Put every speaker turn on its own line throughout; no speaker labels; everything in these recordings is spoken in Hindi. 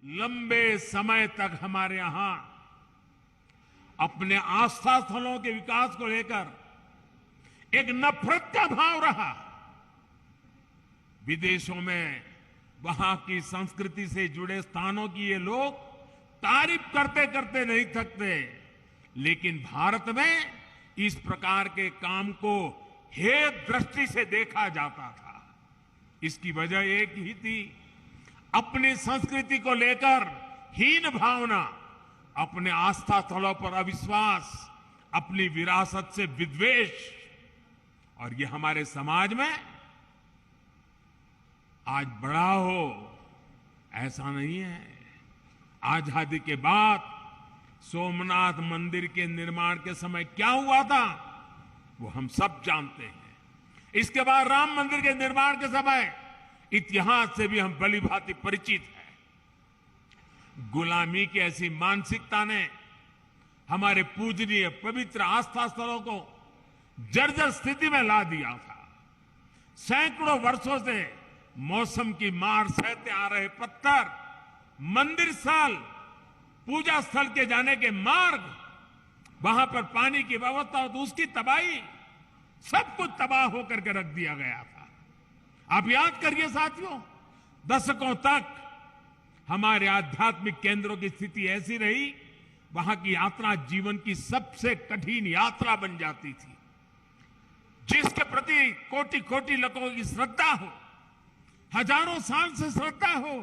लंबे समय तक हमारे यहां अपने आस्था स्थलों के विकास को लेकर एक नफरत का भाव रहा। विदेशों में वहां की संस्कृति से जुड़े स्थानों की ये लोग तारीफ करते करते नहीं थकते, लेकिन भारत में इस प्रकार के काम को हेय दृष्टि से देखा जाता था। इसकी वजह एक ही थी, अपनी संस्कृति को लेकर हीन भावना, अपने आस्था स्थलों पर अविश्वास, अपनी विरासत से विद्वेष। और ये हमारे समाज में आज बड़ा हो ऐसा नहीं है। आजादी के बाद सोमनाथ मंदिर के निर्माण के समय क्या हुआ था वो हम सब जानते हैं। इसके बाद राम मंदिर के निर्माण के समय इतिहास से भी हम भली भांति परिचित हैं। गुलामी की ऐसी मानसिकता ने हमारे पूजनीय पवित्र आस्था स्थलों को जर्जर स्थिति में ला दिया था। सैकड़ों वर्षों से मौसम की मार सहते आ रहे पत्थर, मंदिर स्थल, पूजा स्थल के जाने के मार्ग, वहां पर पानी की व्यवस्था तो उसकी तबाही, सब कुछ तबाह होकर के रख दिया गया था। आप याद करिए साथियों, दशकों तक हमारे आध्यात्मिक केंद्रों की स्थिति ऐसी रही, वहां की यात्रा जीवन की सबसे कठिन यात्रा बन जाती थी। जिसके प्रति कोटि कोटि लोगों की श्रद्धा हो, हजारों साल से श्रद्धा हो,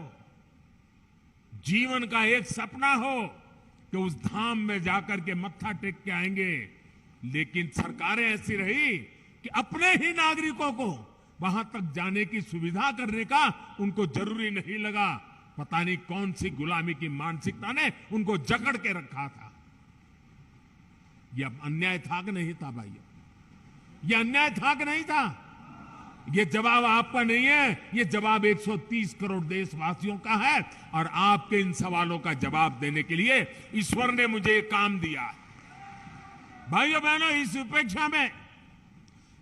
जीवन का एक सपना हो कि उस धाम में जाकर के मत्था टेक के आएंगे, लेकिन सरकारें ऐसी रही कि अपने ही नागरिकों को वहां तक जाने की सुविधा करने का उनको जरूरी नहीं लगा। पता नहीं कौन सी गुलामी की मानसिकता ने उनको जकड़ के रखा था। यह अन्याय था कि नहीं था भाइयों? यह अन्याय था कि नहीं था? ये जवाब आपका नहीं है, ये जवाब 130 करोड़ देशवासियों का है। और आपके इन सवालों का जवाब देने के लिए ईश्वर ने मुझे ये काम दिया है। भाइयों बहनों, इस उपेक्षा में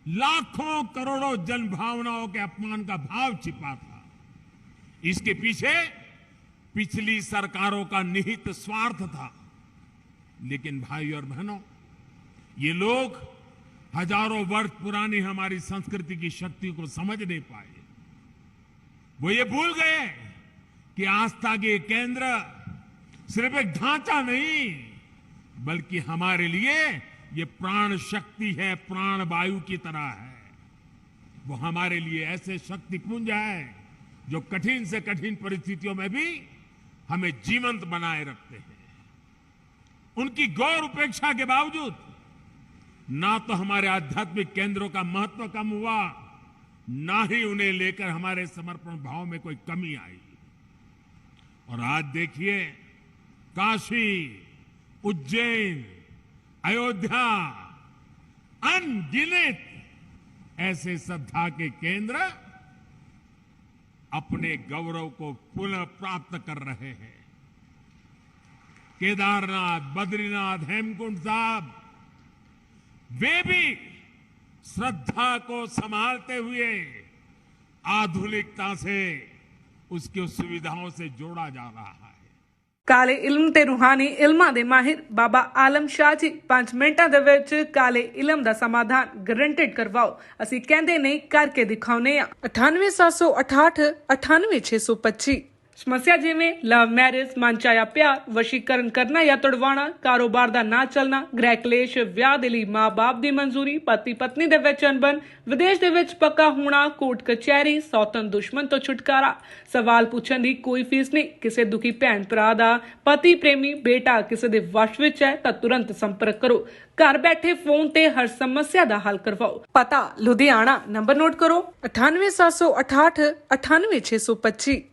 लाखों करोड़ों जन भावनाओं के अपमान का भाव छिपा था। इसके पीछे पिछली सरकारों का निहित स्वार्थ था। लेकिन भाइयों और बहनों, ये लोग हजारों वर्ष पुरानी हमारी संस्कृति की शक्ति को समझ नहीं पाए। वो ये भूल गए कि आस्था के केंद्र सिर्फ एक ढांचा नहीं, बल्कि हमारे लिए ये प्राण शक्ति है, प्राण वायु की तरह है। वो हमारे लिए ऐसे शक्ति पुंज है जो कठिन से कठिन परिस्थितियों में भी हमें जीवंत बनाए रखते हैं। उनकी गौर उपेक्षा के बावजूद ना तो हमारे आध्यात्मिक केंद्रों का महत्व कम हुआ, ना ही उन्हें लेकर हमारे समर्पण भाव में कोई कमी आई। और आज देखिए, काशी, उज्जैन, अयोध्या, अनगिनत ऐसे श्रद्धा के केंद्र अपने गौरव को पुनः प्राप्त कर रहे हैं। केदारनाथ, बद्रीनाथ, हेमकुंड साहब, वे भी श्रद्धा को संभालते हुए आधुनिकता से उसकी सुविधाओं से जोड़ा जा रहा है।
काले इल्म ते रूहानी इल्मां दे माहिर बाबा आलम शाह जी 5 मिनटां दे विच काले इल्म दा समाधान गारंटेड करवाओ। ਅਸੀਂ ਕਹਿੰਦੇ ਨਹੀਂ ਕਰਕੇ ਦਿਖਾਉਨੇ ਆ। 9878 98625। समस्या जिमें लव मैरिज, मनचाया प्यार, वशीकरण करना या तुड़वाना, कारोबार दा ना चलना, गृह क्लेश, विआह दे लई मां बाप दी मंजूरी, पति पत्नी दे विच अनबन, विदेश दे विच पक्का होना, कोर्ट कचहरी, सौतन दुश्मन तो छुटकारा, सवाल पूछण दी कोई फीस नहीं। किसी दुखी भैन भरा दा पति प्रेमी बेटा किसी दे वश विच है तां तुरंत संपर्क करो। घर बैठे फोन ते हर समस्या दा हल करवाओ। पता लुधियाना, नंबर नोट करो 9878 98625।